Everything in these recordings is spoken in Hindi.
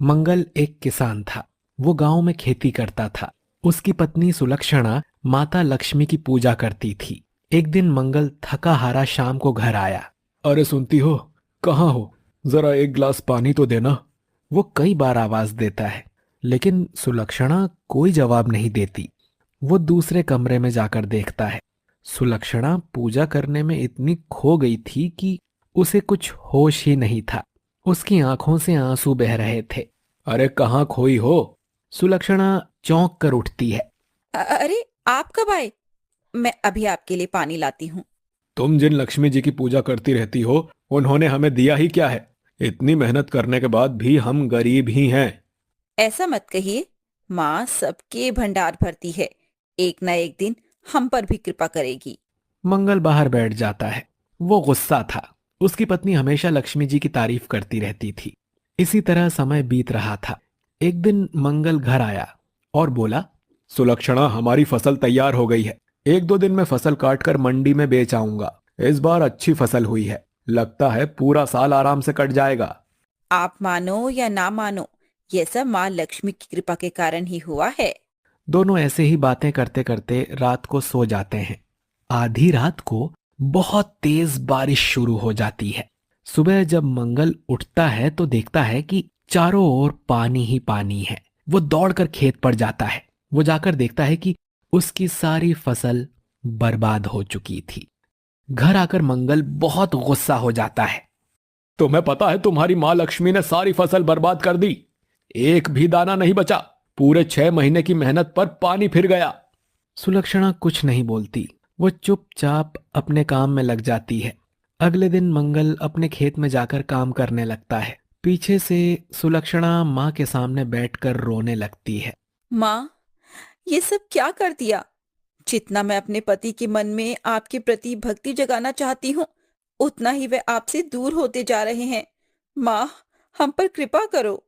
मंगल एक किसान था। वो गांव में खेती करता था। उसकी पत्नी सुलक्षणा माता लक्ष्मी की पूजा करती थी। एक दिन मंगल थका हारा शाम को घर आया। अरे सुनती हो, कहाँ हो? जरा एक गिलास पानी तो देना। वो कई बार आवाज देता है, लेकिन सुलक्षणा कोई जवाब नहीं देती। वो दूसरे कमरे में जाकर देखता है। सुलक्षणा पूजा करने में इतनी खो गई थी कि उसे कुछ होश ही नहीं था। उसकी आंखों से आंसू बह रहे थे। अरे कहाँ खोई हो? सुलक्षणा चौंक कर उठती है। अरे, आप कब आए? मैं अभी आपके लिए पानी लाती हूँ। तुम जिन लक्ष्मी जी की पूजा करती रहती हो, उन्होंने हमें दिया ही क्या है? इतनी मेहनत करने के बाद भी हम गरीब ही हैं। ऐसा मत कहिए। माँ सबके भंडार भरती है। एक ना एक दिन हम पर भी कृपा करेगी। मंगल बाहर बैठ जाता है। वो गुस्सा था। उसकी पत्नी हमेशा लक्ष्मी जी की तारीफ करती रहती थी। इसी तरह समय बीत रहा था। एक दिन मंगल घर आया और बोला, सुलक्षणा, हमारी फसल तैयार हो गई है। एक दो दिन में फसल काट कर मंडी में बेच आऊंगा। इस बार अच्छी फसल हुई है। लगता है पूरा साल आराम से कट जाएगा। आप मानो या ना मानो, ये सब माँ लक्ष्मी की कृपा के कारण ही हुआ है। दोनों ऐसे ही बातें करते करते रात को सो जाते हैं। आधी रात को बहुत तेज बारिश शुरू हो जाती है। सुबह जब मंगल उठता है तो देखता है कि चारों ओर पानी ही पानी है। वो दौड़कर खेत पर जाता है। वो जाकर देखता है कि उसकी सारी फसल बर्बाद हो चुकी थी। घर आकर मंगल बहुत गुस्सा हो जाता है। तुम्हें पता है तुम्हारी माँ लक्ष्मी ने सारी फसल बर्बाद कर दी। एक भी दाना नहीं बचा। पूरे 6 महीने की मेहनत पर पानी फिर गया। सुलक्षणा कुछ नहीं बोलती। वो चुपचाप अपने काम में लग जाती है। अगले दिन मंगल अपने खेत में जाकर काम करने लगता है। पीछे से सुलक्षणा माँ के सामने बैठकर रोने लगती है। माँ, ये सब क्या कर दिया? जितना मैं अपने पति के मन में आपके प्रति भक्ति जगाना चाहती हूँ, उतना ही वे आपसे दूर होते जा रहे हैं। माँ, हम पर कृपा करो।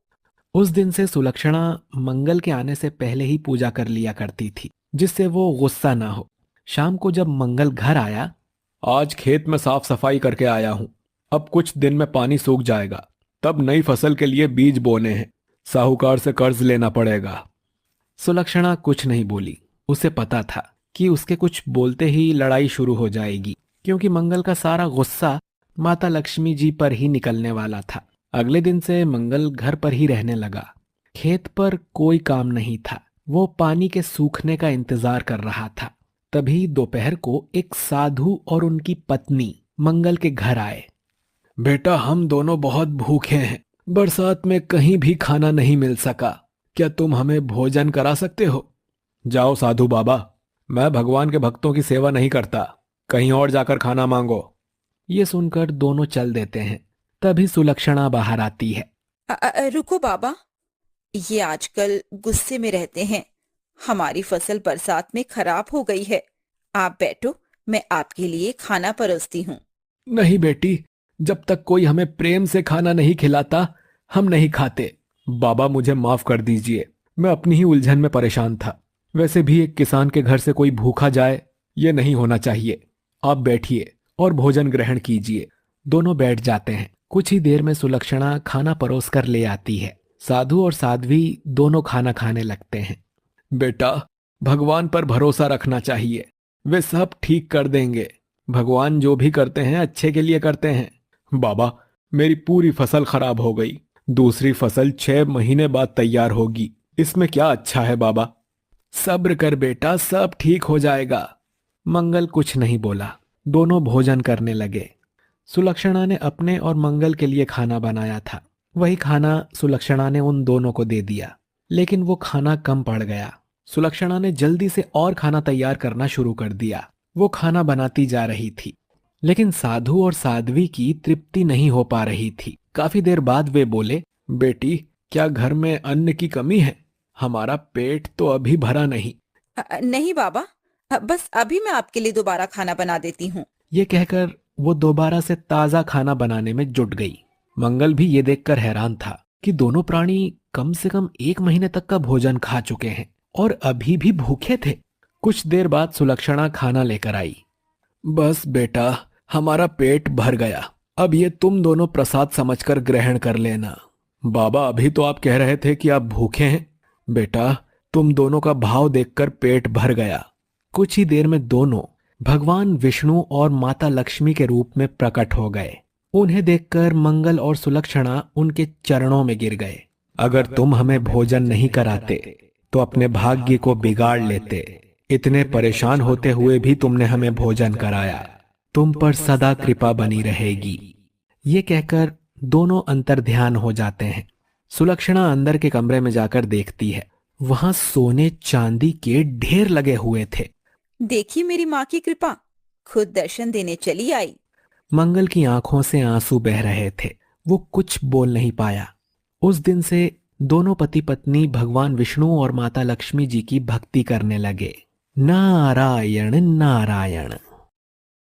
उस दिन से सुलक्षणा मंगल के आने से पहले ही पूजा कर लिया करती थी, जिससे वो गुस्सा ना हो। शाम को जब मंगल घर आया, आज खेत में साफ सफाई करके आया हूं। अब कुछ दिन में पानी सूख जाएगा, तब नई फसल के लिए बीज बोने हैं। साहूकार से कर्ज लेना पड़ेगा। सुलक्षणा कुछ नहीं बोली। उसे पता था कि उसके कुछ बोलते ही लड़ाई शुरू हो जाएगी, क्योंकि मंगल का सारा गुस्सा माता लक्ष्मी जी पर ही निकलने वाला था। अगले दिन से मंगल घर पर ही रहने लगा। खेत पर कोई काम नहीं था। वो पानी के सूखने का इंतजार कर रहा था। तभी दोपहर को एक साधु और उनकी पत्नी मंगल के घर आए। बेटा, हम दोनों बहुत भूखे हैं। बरसात में कहीं भी खाना नहीं मिल सका। क्या तुम हमें भोजन करा सकते हो? जाओ साधु बाबा, मैं भगवान के भक्तों की सेवा नहीं करता। कहीं और जाकर खाना मांगो। ये सुनकर दोनों चल देते हैं। तभी सुलक्षणा बाहर आती है। रुको बाबा, ये आजकल गुस्से में रहते हैं। हमारी फसल बरसात में खराब हो गई है। आप बैठो, मैं आपके लिए खाना परोसती हूँ। नहीं बेटी, जब तक कोई हमें प्रेम से खाना नहीं खिलाता, हम नहीं खाते। बाबा, मुझे माफ कर दीजिए। मैं अपनी ही उलझन में परेशान था। वैसे भी एक किसान के घर से कोई भूखा जाए, ये नहीं होना चाहिए। आप बैठिए और भोजन ग्रहण कीजिए। दोनों बैठ जाते हैं। कुछ ही देर में सुलक्षणा खाना परोस कर ले आती है। साधु और साध्वी दोनों खाना खाने लगते हैं। बेटा, भगवान पर भरोसा रखना चाहिए। वे सब ठीक कर देंगे। भगवान जो भी करते हैं अच्छे के लिए करते हैं। बाबा, मेरी पूरी फसल खराब हो गई। दूसरी फसल 6 महीने बाद तैयार होगी। इसमें क्या अच्छा है बाबा? सब्र कर बेटा, सब ठीक हो जाएगा। मंगल कुछ नहीं बोला। दोनों भोजन करने लगे। सुलक्षणा ने अपने और मंगल के लिए खाना बनाया था। वही खाना सुलक्षणा ने उन दोनों को दे दिया, लेकिन वो खाना कम पड़ गया। सुलक्षणा ने जल्दी से और खाना तैयार करना शुरू कर दिया। वो खाना बनाती जा रही थी, लेकिन साधु और साध्वी की तृप्ति नहीं हो पा रही थी। काफी देर बाद वे बोले, बेटी, क्या घर में अन्न की कमी है? हमारा पेट तो अभी भरा नहीं। नहीं बाबा, बस अभी मैं आपके लिए दोबारा खाना बना देती हूँ। ये कहकर वो दोबारा से ताजा खाना बनाने में जुट गई। मंगल भी ये देखकर हैरान था कि दोनों प्राणी कम से कम 1 महीने तक का भोजन खा चुके हैं और अभी भी भूखे थे। कुछ देर बाद सुलक्षणा खाना लेकर आई। बस बेटा, हमारा पेट भर गया। अब ये तुम दोनों प्रसाद समझकर ग्रहण कर लेना। बाबा, अभी तो आप कह रहे थे कि आप भूखे हैं। बेटा, तुम दोनों का भाव देखकर पेट भर गया। कुछ ही देर में दोनों भगवान विष्णु और माता लक्ष्मी के रूप में प्रकट हो गए। उन्हें देखकर मंगल और सुलक्षणा उनके चरणों में गिर गए। अगर तुम हमें भोजन नहीं कराते तो अपने भाग्य को बिगाड़ लेते। इतने परेशान होते हुए भी तुमने हमें भोजन कराया। तुम पर सदा कृपा बनी रहेगी। ये कहकर दोनों अंतर्ध्यान हो जाते हैं। सुलक्षणा अंदर के कमरे में जाकर देखती है, वहां सोने चांदी के ढेर लगे हुए थे। देखी मेरी माँ की कृपा, खुद दर्शन देने चली आई। मंगल की आंखों से आंसू बह रहे थे। वो कुछ बोल नहीं पाया। उस दिन से दोनों पति पत्नी भगवान विष्णु और माता लक्ष्मी जी की भक्ति करने लगे। नारायण नारायण।